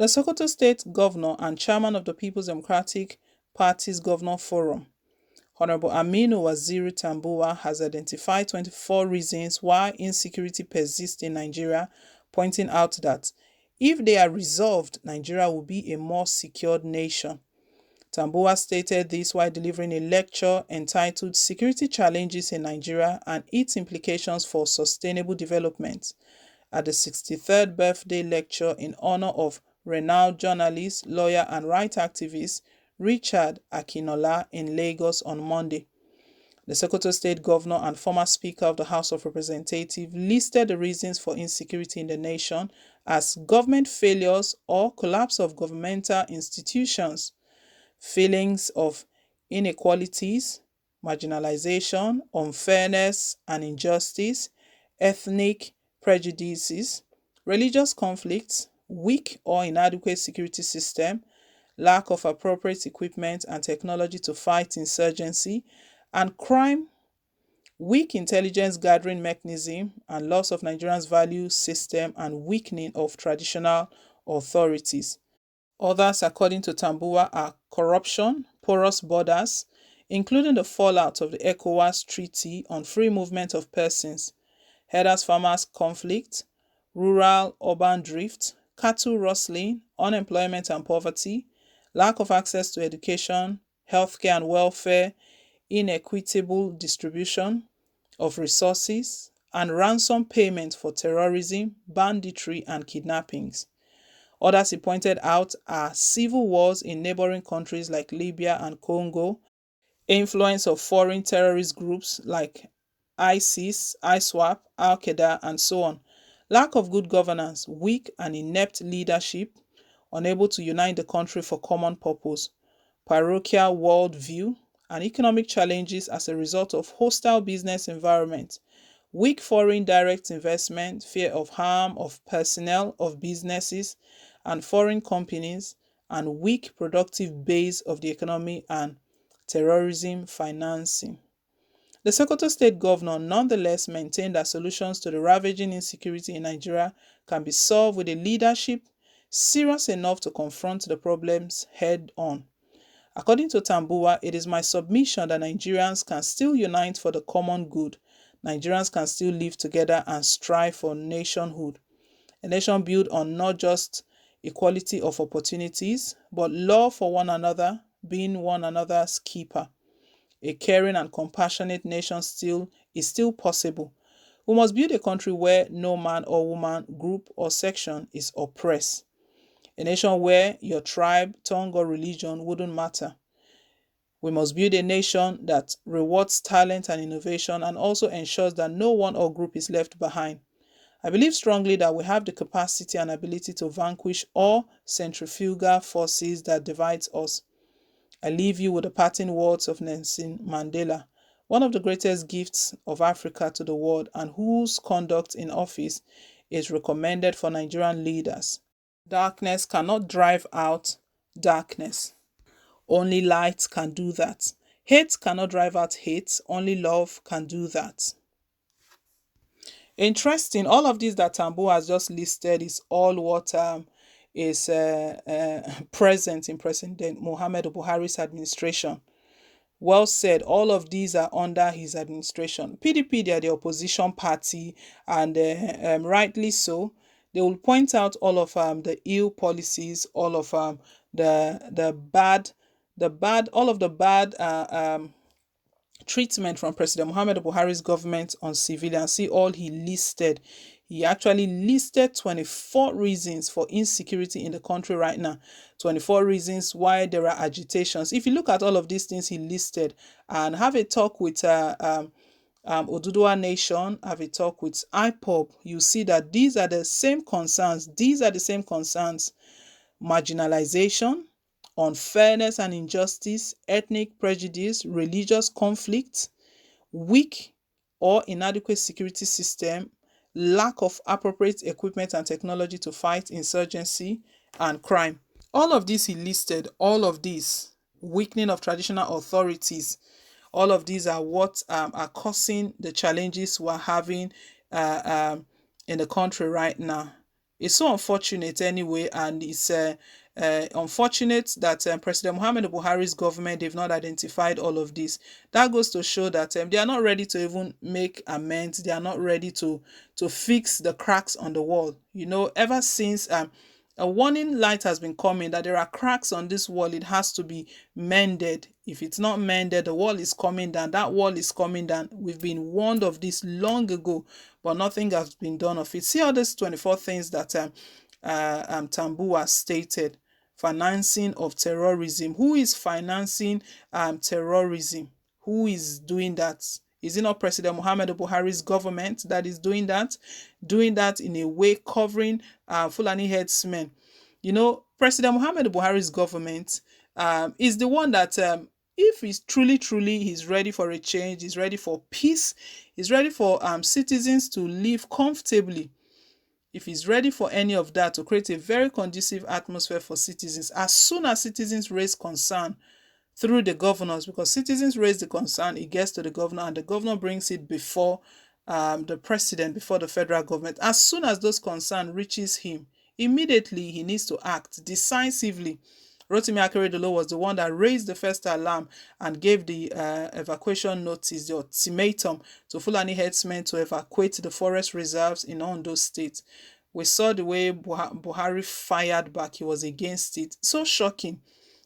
The Sokoto State Governor and Chairman of the People's Democratic Party's Governor Forum, Honorable Aminu Waziri Tambuwal, has identified 24 reasons why insecurity persists in Nigeria, pointing out that if they are resolved, Nigeria will be a more secured nation. Tambuwal stated this while delivering a lecture entitled Security Challenges in Nigeria and Its Implications for Sustainable Development at the 63rd birthday lecture in honor of renowned journalist, lawyer, and rights activist Richard Akinola in Lagos on Monday. The Sokoto State Governor and former Speaker of the House of Representatives listed the reasons for insecurity in the nation as government failures or collapse of governmental institutions, feelings of inequalities, marginalization, unfairness and injustice, ethnic prejudices, religious conflicts, weak or inadequate security system, lack of appropriate equipment and technology to fight insurgency, and crime, weak intelligence gathering mechanism, and loss of Nigeria's value system and weakening of traditional authorities. Others, according to Tambuwal, are corruption, porous borders, including the fallout of the ECOWAS Treaty on Free Movement of Persons, herders-farmers conflict, rural-urban drift, cattle rustling, unemployment and poverty, lack of access to education, healthcare and welfare, inequitable distribution of resources, and ransom payment for terrorism, banditry, and kidnappings. Others he pointed out are civil wars in neighboring countries like Libya and Congo, influence of foreign terrorist groups like ISIS, ISWAP, Al Qaeda, and so on, lack of good governance, weak and inept leadership, unable to unite the country for common purpose, parochial worldview, and economic challenges as a result of hostile business environment, weak foreign direct investment, fear of harm of personnel, of businesses, and foreign companies, and weak productive base of the economy and terrorism financing. The Sokoto State Governor nonetheless maintained that solutions to the ravaging insecurity in Nigeria can be solved with a leadership serious enough to confront the problems head on. According to Tambuwal, it is my submission that Nigerians can still unite for the common good. Nigerians can still live together and strive for nationhood. A nation built on not just equality of opportunities, but love for one another, being one another's keeper. A caring and compassionate nation is still possible. We must build a country where no man or woman, group or section is oppressed. A nation where your tribe, tongue or religion wouldn't matter. We must build a nation that rewards talent and innovation and also ensures that no one or group is left behind. I believe strongly that we have the capacity and ability to vanquish all centrifugal forces that divide us. I leave you with the parting words of Nelson Mandela, one of the greatest gifts of Africa to the world and whose conduct in office is recommended for Nigerian leaders. Darkness cannot drive out darkness. Only light can do that. Hate cannot drive out hate. Only love can do that. Interesting. All of this that Tambo has just listed is all what is present in President Muhammad Buhari's administration. Well said. All of these are under his administration. PDP, they are the opposition party, and rightly so. They will point out all of the ill policies, all of the bad, all of the bad treatment from President Muhammad Buhari's government on civilians. See all he listed. He actually listed 24 reasons for insecurity in the country right now. 24 reasons why there are agitations. If you look at all of these things he listed and have a talk with Oduduwa Nation, have a talk with IPOB, you see that these are the same concerns. These are the same concerns. Marginalization, unfairness and injustice, ethnic prejudice, religious conflict, weak or inadequate security system, lack of appropriate equipment and technology to fight insurgency and crime. All of this he listed, all of these, weakening of traditional authorities, all of these are what are causing the challenges we're having in the country right now. It's so unfortunate anyway, and it's unfortunate that President Muhammadu Buhari's government, they've not identified all of this. That goes to show that they are not ready to even make amends. They are not ready to fix the cracks on the wall. Ever since a warning light has been coming that there are cracks on this wall, it has to be mended. If it's not mended, the wall is coming down. That wall is coming down. We've been warned of this long ago, but nothing has been done of it. See all these 24 things that Tambuwal stated. Financing of terrorism. Who is financing terrorism? Who is doing that? Is it not President Muhammadu Buhari's government that is doing that? Doing that in a way covering Fulani headsmen. President Muhammadu Buhari's government is the one that if he's truly he's ready for a change, he's ready for peace, he's ready for citizens to live comfortably. If he's ready for any of that, to create a very conducive atmosphere for citizens, as soon as citizens raise concern through the governors, because citizens raise the concern, it gets to the governor, and the governor brings it before the president, before the federal government. As soon as those concern reaches him, immediately he needs to act decisively. Rotimi Akeredolu was the one that raised the first alarm and gave the evacuation notice, the ultimatum to Fulani headsmen to evacuate the forest reserves in Ondo State. We saw the way Buhari fired back. He was against it. So shocking.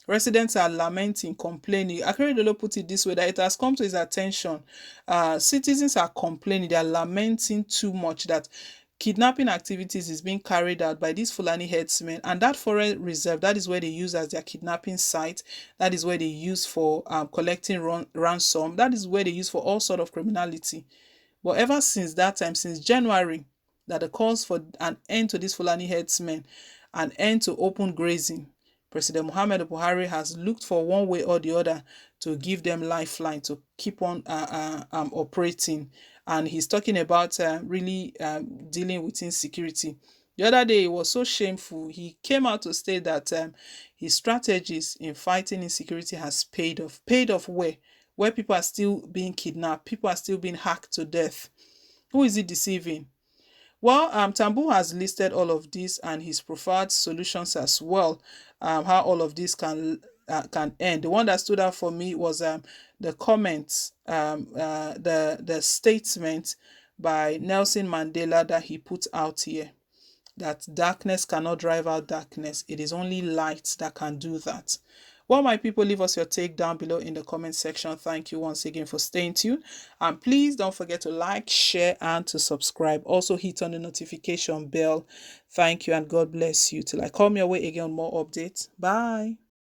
Residents are lamenting, complaining. Akeredolu put it this way, that it has come to his attention. Citizens are complaining. They are lamenting too much that kidnapping activities is being carried out by these Fulani headsmen, and that forest reserve, that is where they use as their kidnapping site. That is where they use for collecting ransom. That is where they use for all sort of criminality. But ever since that time, since January, that the calls for an end to these Fulani headsmen, an end to open grazing, President Muhammadu Buhari has looked for one way or the other to give them lifeline to keep on operating. And he's talking about really dealing with insecurity. The other day, it was so shameful. He came out to state that his strategies in fighting insecurity has paid off. Paid off where? Where people are still being kidnapped, people are still being hacked to death. Who is he deceiving? Well, Tambu has listed all of this and his preferred solutions as well. How all of this can end. The one that stood out for me was the comments, the statement by Nelson Mandela that he put out here, that darkness cannot drive out darkness. It is only light that can do that. Well, my people, leave us your take down below in the comment section. Thank you once again for staying tuned. And please don't forget to like, share, and to subscribe. Also, hit on the notification bell. Thank you, and God bless you. Till I come your way again, more updates. Bye.